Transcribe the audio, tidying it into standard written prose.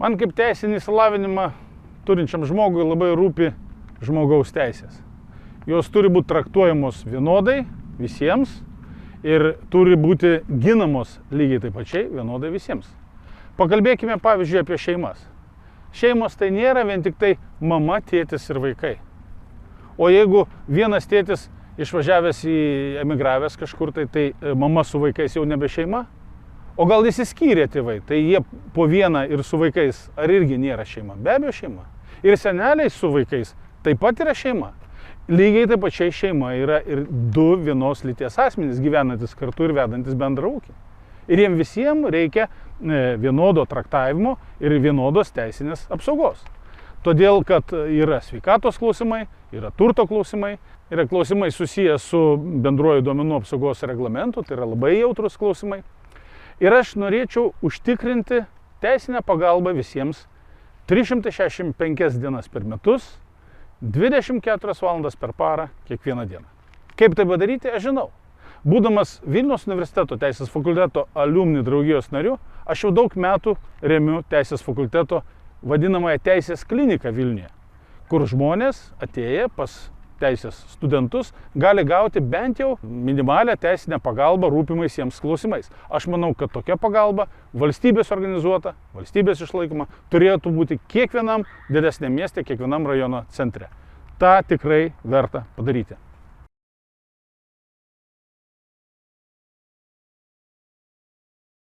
Man kaip teisinį išsilavinimą turinčiam žmogui labai rūpi žmogaus teisės. Jos turi būti traktuojamos vienodai visiems ir turi būti ginamos lygiai taip pačiai vienodai visiems. Pakalbėkime pavyzdžiui apie šeimas. Šeimos tai nėra vien tik tai mama, tėtis ir vaikai. O jeigu vienas tėtis išvažiavęs į emigravęs kažkur, tai mama su vaikais jau nebe šeima? O gal išsiskyrė tėvai, tai jie po vieną ir su vaikais, ar irgi nėra šeima? Be abejo šeima. Ir seneliai su vaikais taip pat yra šeima. Lygiai taip pačiai šeima yra ir du vienos lyties asmenys gyvenantis kartu ir vedantis bendrą ūkį. Ir jiems visiems reikia vienodo traktavimo ir vienodos teisinės apsaugos. Todėl, kad yra sveikatos klausimai, yra turto klausimai, yra klausimai susiję su bendruoju duomenų apsaugos reglamentu, tai yra labai jautrus klausimai. Ir aš norėčiau užtikrinti teisinę pagalbą visiems 365 dienas per metus, 24 valandas per parą, kiekvieną dieną. Kaip tai padaryti, aš žinau. Būdamas Vilniaus universiteto teisės fakulteto aliumni draugijos nariu, aš jau daug metų remiu teisės fakulteto vadinamąją teisės kliniką Vilniuje, kur žmonės atėję pas teisės studentus gali gauti bent jau minimalią teisinę pagalbą rūpimais jiems klausimais. Aš manau, kad tokia pagalba, valstybės organizuota, valstybės išlaikoma, turėtų būti kiekvienam didesniam mieste, kiekvienam rajono centre. Ta tikrai verta padaryti.